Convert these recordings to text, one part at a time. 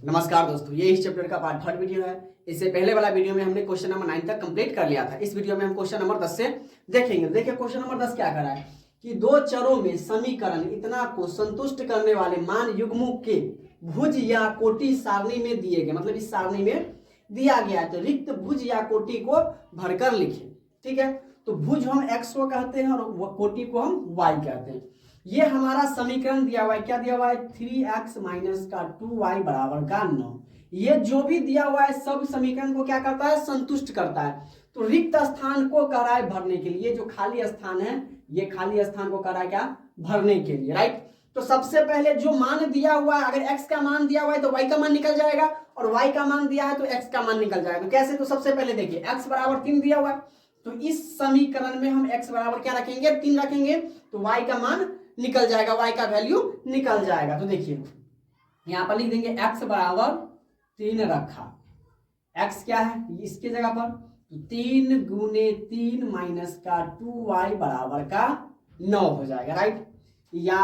नमस्कार दोस्तों, ये इस चैप्टर का पार्ट 3 वीडियो है। इससे पहले वाला वीडियो में हमने क्वेश्चन नंबर 9 तक कंप्लीट कर लिया था। इस वीडियो में हम क्वेश्चन नंबर 10 से देखेंगे। देखिए क्वेश्चन नंबर 10 क्या कर रहा है कि दो चरों में समीकरण इतना को संतुष्ट करने वाले मान युग्मों के भुज या कोटि सारणी में दिए गए, मतलब इस सारणी में दिया गया है, तो रिक्त भुज या कोटि को भरकर लिखे। ठीक है, तो भुज हम x को कहते हैं और कोटि को हम y कहते हैं। ये हमारा समीकरण दिया हुआ है, क्या दिया हुआ है 3x माइनस का 2y बराबर का 9। ये जो भी दिया हुआ है सब समीकरण को क्या करता है, संतुष्ट करता है। तो रिक्त स्थान को कह रहा है भरने के लिए, जो खाली स्थान है ये खाली स्थान को कह रहा है क्या, भरने के लिए, राइट। तो सबसे पहले जो मान दिया हुआ है, अगर x का मान दिया हुआ है तो y का मान निकल जाएगा, और y का मान दिया है तो x का मान निकल जाएगा। तो कैसे, तो सबसे पहले देखिए x बराबर 3 दिया हुआ है, तो इस समीकरण में हम x बराबर क्या रखेंगे, 3 रखेंगे, तो y का मान निकल जाएगा, y का वैल्यू निकल जाएगा। तो देखिए यहां पर लिख देंगे x बराबर 3 रखा, x क्या है इसके जगह पर, तो 3 गुने 3 माइनस का 2y बराबर का 9 हो जाएगा, राइट। या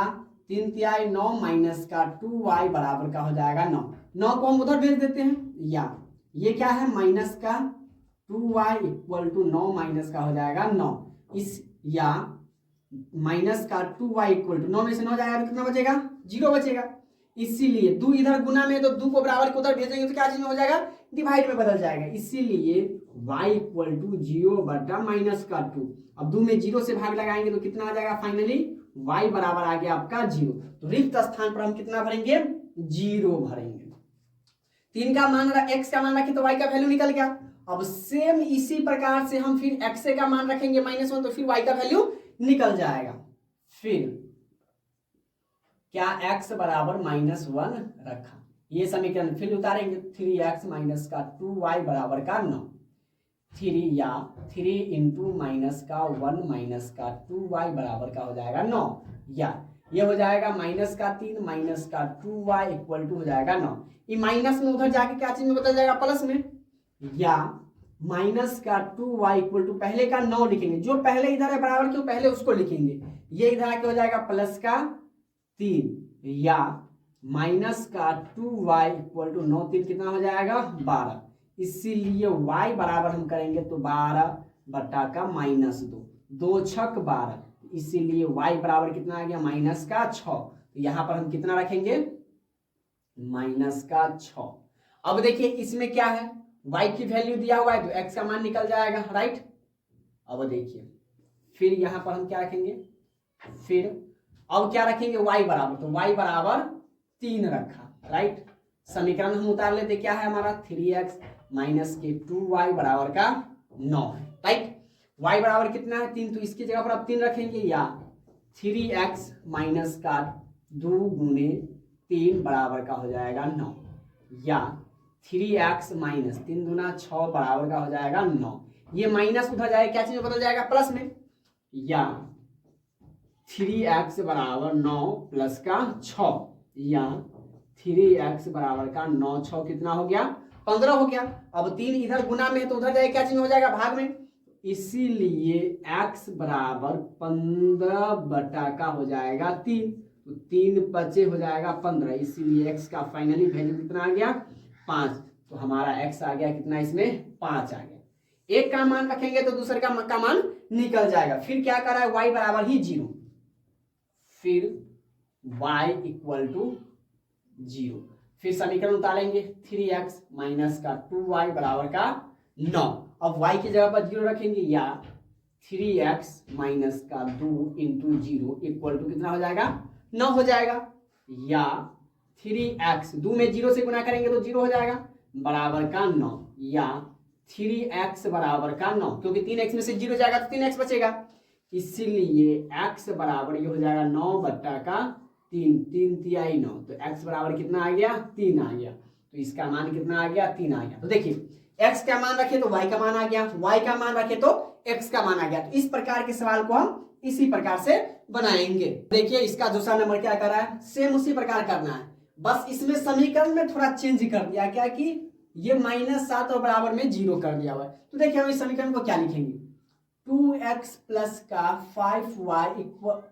3 तिहाई 9 माइनस का 2y बराबर का हो जाएगा 9 को हम उधर भेज देते हैं। या ये क्या है माइनस का 2y इक्वल टू 9 माइनस का हो जाएगा 9, इस या माइनस का 2y इक्वल टू 9 में से 9 जाएगा तो कितना बचेगा, 0 बचेगा। इसीलिए 2 इधर गुना में, तो 2 को बराबर को उधर भेजेंगे तो क्या चीज में हो जाएगा, डिवाइड में बदल जाएगा। इसीलिए y इक्वल टू 0 बटा माइनस का 2। अब 2 में 0 से भाग लगाएंगे तो कितना आ जाएगा, फाइनली y बराबर आ गया आपका 0। तो रिक्त स्थान पर हम कितना भरेंगे, 0 भरेंगे। 3 का मान x का मान रखे तो y का वैल्यू निकल गया। अब सेम इसी प्रकार से हम फिर x का मान रखेंगे -1, तो फिर y का वैल्यू निकल जाएगा। फिर क्या x बराबर -1 रखा, ये समीकरण फिर उतारेंगे, 3x माइनस का 2y बराबर का 9, 3 या 3 इंटू माइनस का 1 माइनस का 2y बराबर का हो जाएगा 9, या ये हो जाएगा माइनस का 3 माइनस का 2y इक्वल टू हो जाएगा 9। ये माइनस में उधर जाके क्या चीज में बदल जाएगा, प्लस में। या माइनस का 2y इक्वल टू पहले का 9 लिखेंगे, जो पहले इधर है बराबर क्यों, पहले उसको लिखेंगे। ये इधर आके हो जाएगा प्लस का 3, या माइनस का 2y इक्वल टू 9 3 कितना हो जाएगा 12। इसीलिए y बराबर हम करेंगे तो 12 बटा का -2, 2 छक 12, इसीलिए y बराबर कितना आ गया माइनस का 6। तो यहां पर हम कितना रखेंगे, माइनस का 6। अब देखिए इसमें क्या है, y की वैल्यू दिया हुआ है तो x का मान निकल जाएगा, राइट। अब देखिए फिर यहां पर हम क्या रखेंगे, फिर अब क्या रखेंगे y बराबर, तो y बराबर 3 रखा, राइट। समीकरण हम उतार लेते, क्या है हमारा 3x माइनस के 2y बराबर का 9 है, राइट। y बराबर कितना है 3, तो इसकी जगह पर अब 3 रखेंगे, या 3x माइनस का 2 गुने 3 बराबर का हो जाएगा 9, या 3x माइनस 3 दूना 6 बराबर का हो जाएगा 9। ये माइनस उधर जाएगा, क्या चीज में बदल जाएगा, प्लस में। या 3x बराबर 9 प्लस का 6, या 3x बराबर का 9 6 कितना हो गया, 15 हो गया। अब 3 इधर गुना में है तो उधर जाएगा, क्या चीज हो जाएगा, भाग में। इसीलिए x बराबर 15 बटा का हो जाएगा 3, तो 3 बचे हो जाएगा 15, इसीलिए x का फाइनली वैल्यू कितना आ गया 5। तो हमारा x आ गया कितना, इसमें 5 आ गया। एक का मान रखेंगे तो दूसरे का मान निकल जाएगा। फिर क्या कर रहा है, y बराबर ही 0, फिर y इक्वल टू 0। फिर समीकरण उतारेंगे, 3x माइनस का 2y बराबर का 9। अब y की जगह पर 0 रखेंगे, या 3x माइनस का 2 इंटू 0 इक्वल टू कितना हो जाएगा 9 हो जाएगा। या 3x 2 में 0 से गुना करेंगे तो 0 हो जाएगा बराबर का 9, या 3x बराबर का 9, क्योंकि 3x में से 0 जाएगा तो 3x बचेगा। इसीलिए x बराबर ये हो जाएगा 9 बट्टा का 3, 3 तिहाई 9, तो x बराबर कितना आ गया 3 आ गया। तो इसका मान कितना आ गया 3 आ गया। तो देखिए x का मान रखे तो y का मान आ गया, y का मान रखे तो x का मान आ गया। तो इस प्रकार के सवाल को हम इसी प्रकार से बनाएंगे। देखिए इसका दूसरा नंबर क्या कर रहा है, सेम उसी प्रकार करना है, बस इसमें समीकरण में थोड़ा चेंज कर दिया, क्या कि ये -7 और बराबर में 0 कर दिया हुआ है। तो देखिए हम इस समीकरण को क्या लिखेंगे, 2x प्लस का 5y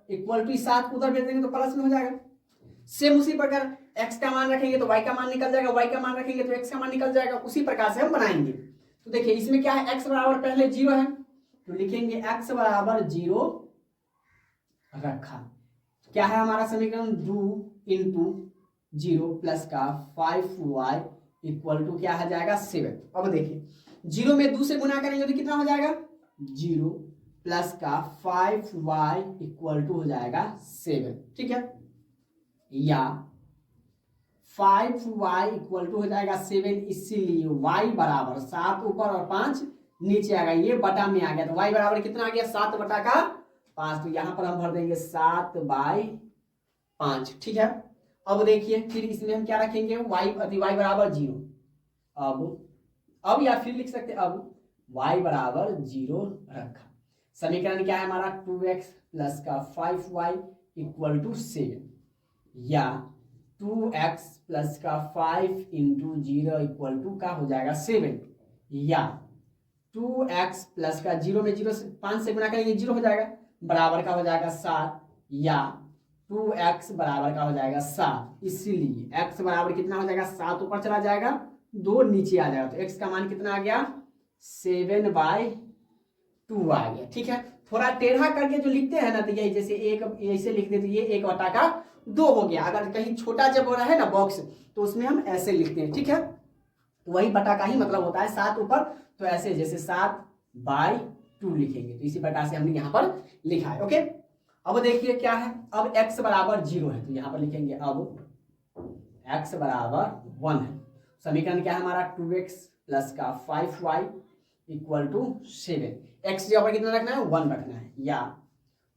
इक्वल टू 7 को उधर भेज देंगे तो प्लस में हो जाएगा। सेम उसी प्रकार x का मान रखेंगे तो y का मान निकल जाएगा, y का मान रखेंगे तो x का मान निकल जाएगा। उसी प्रकार से हम बनाएंगे। तो देखिए इसमें क्या है, x बराबर पहले 0 है तो लिखेंगे x बराबर 0 रखा। क्या है हमारा समीकरण, 2 इंटू 0 प्लस का 5y इक्वल टू क्या आ जाएगा 7। अब देखिए 0 में 2 से गुना करेंगे तो कितना हो जाएगा 0 प्लस का 5y इक्वल टू हो जाएगा 7। ठीक है, या 5y इक्वल टू हो जाएगा 7, इसीलिए y बराबर 7 ऊपर और 5 नीचे आ गया, ये बटा में आ गया। तो y बराबर कितना आ गया 7 बटा का 5। तो यहां पर हम भर देंगे 7/5। ठीक है, अब देखिए फिर इसमें हम क्या रखेंगे, y बराबर 0। अब या फिर लिख सकते अब y बराबर 0 रखा। समीकरण क्या है हमारा, 2x प्लस का 5y इक्वल टू 7, या 2x प्लस का 5 इंटू 0 इक्वल टू का हो जाएगा 7, या 2x प्लस का 0 में 0 से 5 से गुना करेंगे 0 हो जाएगा, बराबर का हो जाएगा 7, या 2x बराबर का हो जाएगा 7। इसीलिए x बराबर कितना हो जाएगा 7 ऊपर चला जाएगा, 2 नीचे आ जाएगा। तो x का मान कितना आ गया 7/2 आ गया। ठीक है, थोड़ा टेढ़ा करके जो लिखते हैं ना तो यही जैसे एक ऐसे लिख देते, ये 1 बटा का 2 हो गया। अगर कहीं छोटा जब हो रहा है ना बॉक्स तो उसमें हम ऐसे लिखते हैं। ठीक है, तो वही बटा का ही मतलब होता है, 7 ऊपर तो ऐसे जैसे 7/2 लिखेंगे। तो इसी प्रकार से हमने यहाँ पर लिखा है। ओके, अब देखिए क्या है, अब x बराबर 0 है तो यहाँ पर लिखेंगे अब x बराबर 1 है। समीकरण क्या है हमारा, 2x प्लस का 5y इक्वल टू 7। x जगह पर कितना रखना है 1 रखना है, या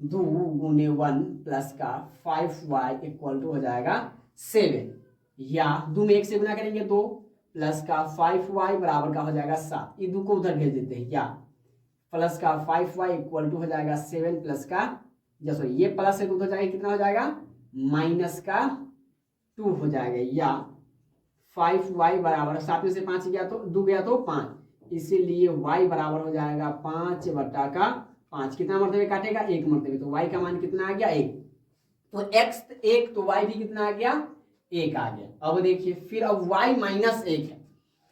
2 गुने 1 प्लस का 5y इक्वल टू हो जाएगा 7, या 2 में 1 से गुना करेंगे 2 प्लस का 5y बराबर का हो जाएगा 7। ये 2 को उधर भेज देते हैं, या प्लस का 5y इक्वल टू हो जाएगा 7 प्लस का, जैसे ये प्लस से 2 हो जाएगा, कितना हो जाएगा माइनस का 2 हो जाएगा, या 5y बराबर 7 में से 5 गया तो 2 गया तो 5, इसीलिए y बराबर हो जाएगा 5 बटा का 5। कितना मरतबे काटेगा 1 मरतबे, तो y का मान कितना आ गया 1। तो x 1 तो y भी कितना आ गया 1 आ गया। अब देखिए फिर अब y माइनस 1 है,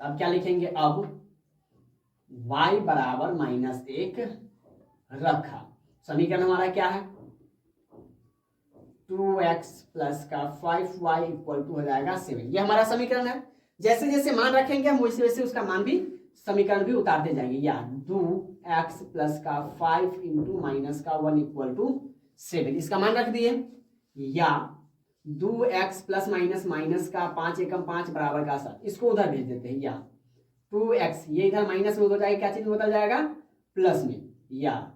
अब क्या लिखेंगे, अब y बराबर -1 रखा। समीकरण हमारा क्या है, 2x प्लस का 5y इक्वल टू हो जाएगा 7। ये हमारा समीकरण है। जैसे जैसे मान रखेंगे हम वैसे वैसे उसका मान भी समीकरण भी उतारते जाएंगे, या 2x प्लस का 5 इंटू माइनस का 1 इक्वल टू 7, इसका मान रख दिए, या 2x प्लस माइनस माइनस का 5 एकम 5 बराबर का 7, इसको उधर भेज देते हैं, या 2x ये इधर माइनस में बदल जाएगा, क्या चीज बदल जाएगा प्लस में, या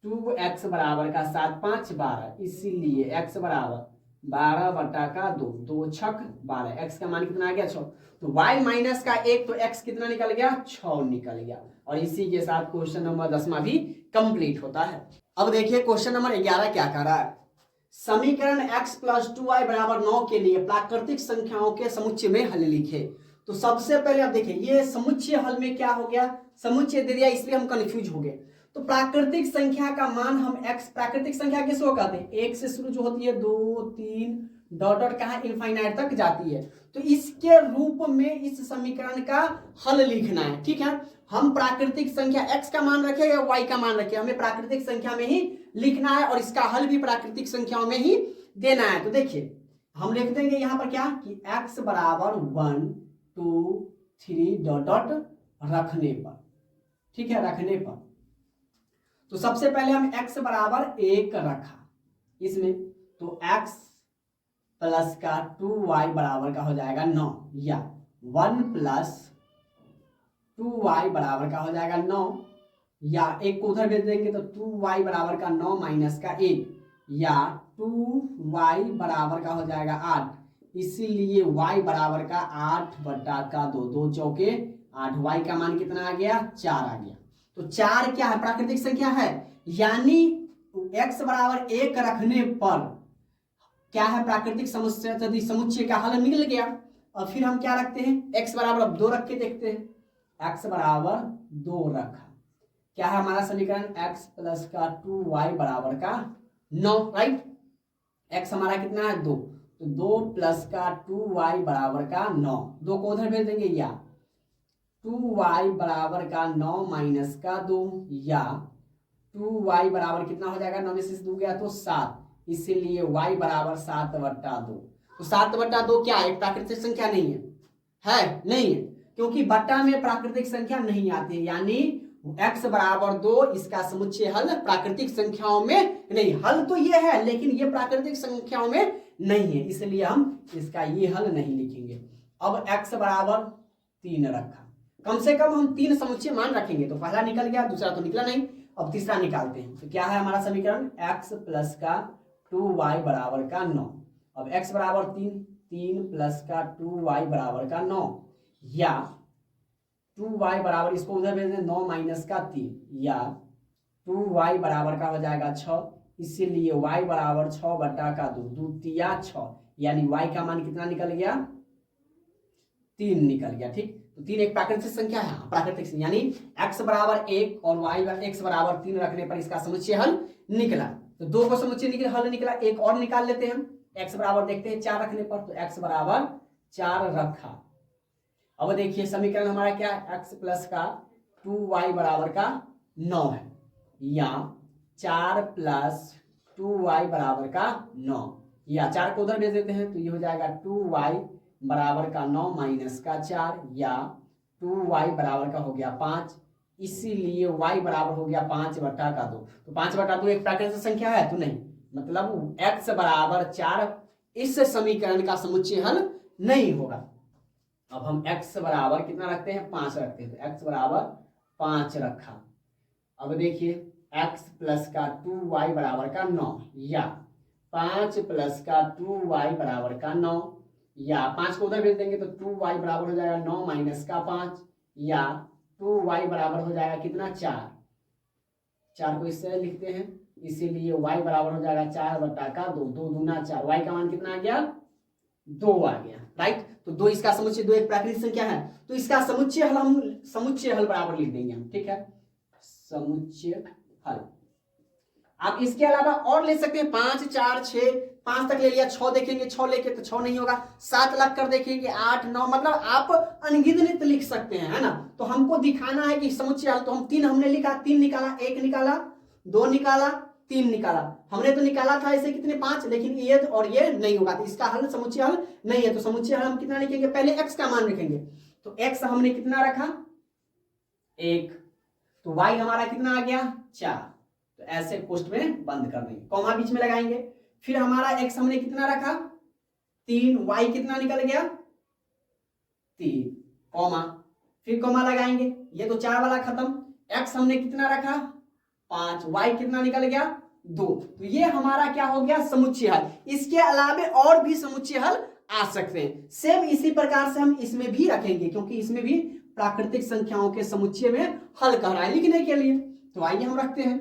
2x बराबर का 7 5 12, इसीलिए x बराबर 12 बटा का 2, 2 छक 12, x का मान कितना आ गया 6। तो y माइनस का 1 तो x कितना निकल गया 6 निकल गया। और इसी के साथ क्वेश्चन नंबर 10वां भी कंप्लीट होता है। अब देखिए क्वेश्चन नंबर 11 क्या कर रहा है, समीकरण x प्लस 2y बराबर 9 के लिए प्राकृतिक संख्याओं के समुच्चय में हल लिखे। तो सबसे पहले आप देखिए ये समुच्चय हल में क्या हो गया, समुच्चय दे दिया इसलिए हम कंफ्यूज हो गए। तो प्राकृतिक संख्या का मान हम x, प्राकृतिक संख्या किसको कहते हैं, 1 से शुरू जो होती है 2 3 डॉट डॉट कहाँ इनफाइनाइट तक जाती है। तो इसके रूप में इस समीकरण का हल लिखना है। ठीक है, हम प्राकृतिक संख्या x का मान रखे या y का मान रखे, हमें प्राकृतिक संख्या में ही लिखना है और इसका हल भी प्राकृतिक संख्याओं में ही देना है। तो देखिए हम लिख देंगे यहाँ पर क्या कि x बराबर 1 2 3 डॉट डॉट रखने पर। ठीक है, रखने पर तो सबसे पहले हम x बराबर 1 रखा इसमें, तो x प्लस का 2y बराबर का हो जाएगा 9, या 1 प्लस 2y बराबर का हो जाएगा 9, या एक को उधर भेज देंगे तो 2y बराबर का 9 माइनस का 1, या 2y बराबर का हो जाएगा 8, इसीलिए y बराबर का 8 बटा का 2, 2 चौके 8, y का मान कितना आ गया 4 आ गया। तो 4 क्या है प्राकृतिक संख्या है, यानी x बराबर 1 रखने पर क्या है प्राकृतिक समुच्चय का हल मिल गया। और फिर हम क्या रखते हैं x बराबर अब 2 रख के देखते हैं, x बराबर 2 रखा, क्या है हमारा समीकरण x प्लस का 2y बराबर का 9, राइट। x हमारा कितना है 2, तो 2 प्लस का 2y बराबर का 9, 2 को उधर भेज देंगे, या 2y बराबर का 9 माइनस का 2, या 2y बराबर कितना हो जाएगा, 9 में से 2 गया तो 7, इसीलिए y बराबर 7/2। तो 7/2 क्या है, एक प्राकृतिक संख्या नहीं है नहीं है, क्योंकि बट्टा में प्राकृतिक संख्या नहीं आती है, यानी x बराबर 2 इसका समुच्चय हल प्राकृतिक संख्याओं में नहीं, हल तो ये है लेकिन ये प्राकृतिक संख्याओं में नहीं है, इसलिए हम इसका ये हल नहीं लिखेंगे। अब x बराबर 3 रखा, कम से कम हम 3 समुच्चय मान रखेंगे, तो पहला निकल गया, दूसरा तो निकला नहीं, अब तीसरा निकालते हैं। तो क्या है हमारा समीकरण, x प्लस का 2y बराबर का 9। अब x बराबर 3 प्लस का 2y बराबर का 9, या 2y बराबर, इसको उधर भेज दें, 9 माइनस का 3, या 2y बराबर का हो जाएगा 6, इसीलिए y बराबर 6/2, 2 तिया 6, यानी y का मान कितना निकल गया, 3 निकल गया। ठीक, तो 3 एक प्राकृतिक संख्या है, प्राकृतिक, यानी x बराबर 1 और x बराबर 3 रखने पर इसका समुच्चय हल निकला। तो 2 को समुच्चय हल निकला, एक और निकाल लेते हैं हम, x बराबर देखते हैं 4 रखने पर, तो x बराबर 4 रखा। अब देखिए समीकरण हमारा क्या है, x प्लस का 2y बराबर का 9 है, या 4 प्लस 2y बराबर का 9, या 4 को उधर भेज देते हैं, तो ये हो जाएगा 2y बराबर का 9 माइनस का 4, या 2y बराबर का हो गया 5, इसीलिए y बराबर हो गया 5/2। तो 5/2 एक प्राकृतिक संख्या है तो नहीं, मतलब x बराबर 4 इस समीकरण का समुच्चय हल नहीं होगा। अब हम x बराबर कितना रखते हैं, 5 रखते हैं, तो x बराबर 5 रखा। अब देखिए x प्लस का 2y बराबर का 9, या 5 प्लस का 2y बराबर का 9, या 5 को उधर भेज देंगे तो 2y बराबर हो जाएगा 9 माइनस का 5, या 2y बराबर हो जाएगा कितना, 4 को इससे लिखते हैं, इसीलिए y बराबर हो जाएगा 4/2, 2 दूना 4, y का मान कितना आ गया, 2 आ गया, राइट। तो 2 इसका समुच्चय, 2 एक प्राकृतिक संख्या है, तो इसका समुच्चय हल हम समुच्चय हल बराबर लिख देंगे हम, ठीक है, समुच्चय हल। आप इसके अलावा और ले सकते हैं, 5 4 6, 5 तक ले लिया, 6 देखेंगे, 6 लेके तो 6 नहीं होगा, 7 लाख कर देखेंगे, 8 9, मतलब आप अनगिनत लिख सकते हैं, है ना। तो हमको दिखाना है कि समुच्चय हल, तो हम 3 हमने लिखा, 3 निकाला, 1 निकाला, 2 निकाला, 3 निकाला, हमने तो निकाला था ऐसे कितने 5, लेकिन ये और ये नहीं होगा, तो इसका हल समुच्चय हल नहीं है। तो समुच्चय हल हम कितना लिखेंगे, पहले x का मान रखेंगे, तो x हमने कितना रखा, 1, तो y हमारा कितना आ गया, 4, तो ऐसे पोस्ट में बंद कर देंगे, कॉमा बीच में लगाएंगे। फिर हमारा x हमने कितना रखा, 3, y कितना निकल गया, 3, कॉमा, फिर कॉमा लगाएंगे, ये तो 4 वाला खत्म, x हमने कितना रखा, 5, y कितना निकल गया, 2, तो ये हमारा क्या हो गया, समुच्चय हल। इसके अलावा और भी समुच्चय हल आ सकते हैं, सेम इसी प्रकार से हम इसमें भी रखेंगे, क्योंकि इसमें भी प्राकृतिक संख्याओं के समुच्चय में हल कह रहा है लिखने के लिए। तो आइए हम रखते हैं,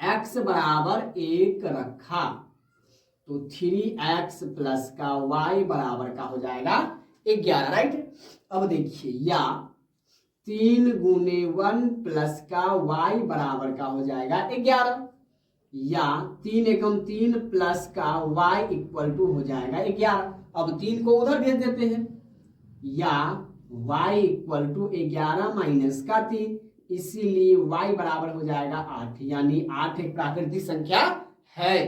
x बराबर 1 रखा, तो 3x प्लस का y बराबर का हो जाएगा 11, राइट। अब देखिए, या 3 गुने 1 प्लस का y बराबर का हो जाएगा 11, या 3 एकम 3 प्लस का y इक्वल टू हो जाएगा 11। अब 3 को उधर भेज देते हैं, या y इक्वल टू 11 माइनस का 3, इसीलिए y बराबर हो जाएगा 8, यानी 8 एक प्राकृतिक संख्या है।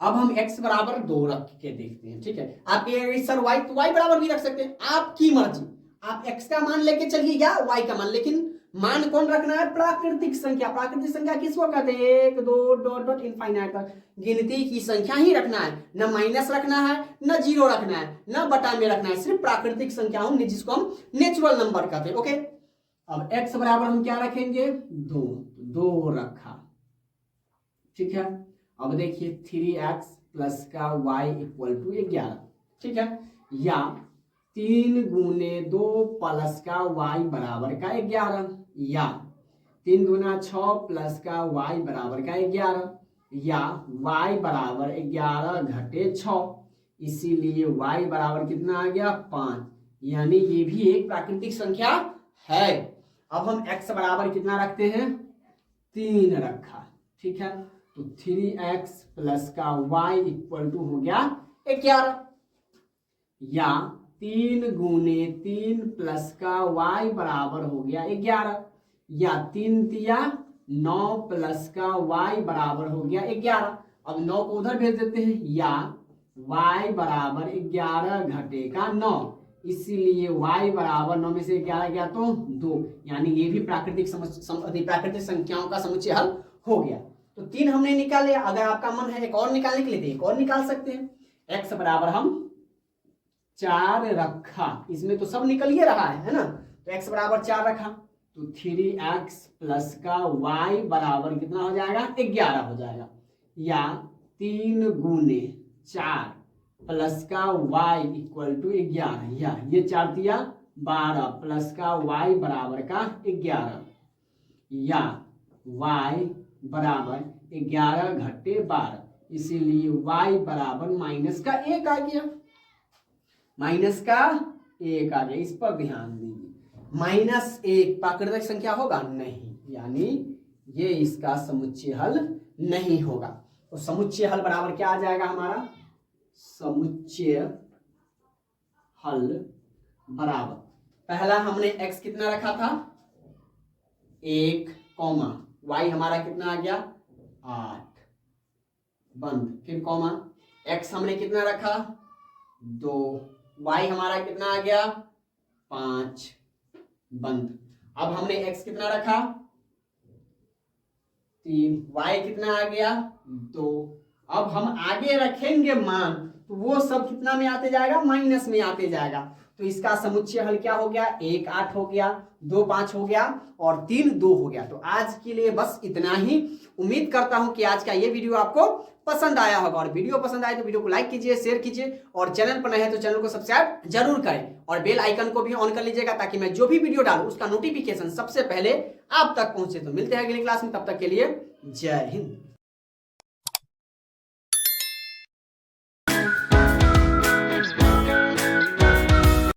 अब हम x बराबर 2 रख के देखते हैं, ठीक है। आप ये सर y, तो y बराबर भी रख सकते हैं, आपकी मर्जी, आप x का मान लेके चलिए या y का मान, लेकिन मान कौन रखना है, प्राकृतिक संख्या। प्राकृतिक संख्या किसको कहते हैं, 1 2 डॉट डॉट इनफाइनाइट तक गिनती की संख्या ही रखना है, न माइनस रखना है, न जीरो रखना है, न बटा में रखना है, सिर्फ प्राकृतिक संख्या होंगी जिसको हम नेचुरल नंबर कहते हैं, ओके। अब x बराबर हम क्या रखेंगे, 2 रखा, ठीक है। अब देखिए 3x प्लस का y इक्वल टू 11, ठीक है, या 3 गुने 2 प्लस का y बराबर का 11, या 3 गुना 6 प्लस का y बराबर का 11, या y बराबर 11 घटे 6, इसीलिए y बराबर कितना आ गया, 5, यानी ये भी एक प्राकृतिक संख्या है। अब हम x बराबर कितना रखते हैं, 3 रखा, ठीक है। तो 3x प्लस का y इक्वल टू हो गया 11, या 3 गुने 3 प्लस का y बराबर हो गया 11, या 3 तिया 9 प्लस का y बराबर हो गया 11। अब 9 को उधर भेज देते हैं, या y बराबर 11 घटेगा 9, इसीलिए y बराबर 9 में से 11 गया तो 2, यानी ये भी प्राकृतिक संख्याओं का समुच्चय हल हो गया। तो 3 हमने निकाल लिया। अगर आपका मन है एक और निकालने के लिए तो एक और निकाल सकते हैं। x बराबर हम 4 रखा, इसमें तो सब निकल ही रहा है ना, तो x बराबर 4 रखा तो 3x प्लस का y बराबर कितना हो जाएगा 11 हो जाएगा, या 3 गुने 4 प्लस का y इक्वल टू 11, या ये 4 दिया 12 प्लस का y बराबर का 11, या y बराबर 11 घटे 12, इसीलिए y बराबर माइनस का 1 आ गया, माइनस का 1 आ गया। इस पर ध्यान दीजिए, -1 प्राकृतिक संख्या होगा नहीं, यानी ये इसका समुच्चय हल नहीं होगा। तो समुच्चय हल बराबर क्या आ जाएगा हमारा, समुच्चय हल बराबर, पहला हमने x कितना रखा था 1, y हमारा कितना आ गया 8 बंद, फिर कॉमा, x हमने कितना रखा 2, y हमारा कितना आ गया 5 बंद। अब हमने x कितना रखा 3, y कितना आ गया 2। अब हम आगे रखेंगे मान तो वो सब कितना में आते जाएगा, माइनस में आते जाएगा। तो इसका समुच्चय हल क्या हो गया, 1 8 हो गया, 2 5 हो गया और 3 2 हो गया। तो आज के लिए बस इतना ही। उम्मीद करता हूं कि आज का ये वीडियो आपको पसंद आया होगा, और वीडियो पसंद आए तो वीडियो को लाइक कीजिए, शेयर कीजिए, और चैनल पर नए हैं तो चैनल को सब्सक्राइब जरूर करें और बेल आइकन को भी ऑन कर लीजिएगा, ताकि मैं जो भी वीडियो डालूं उसका नोटिफिकेशन सबसे पहले आप तक पहुंचे। तो मिलते हैं अगली क्लास में, तब तक के लिए जय हिंद।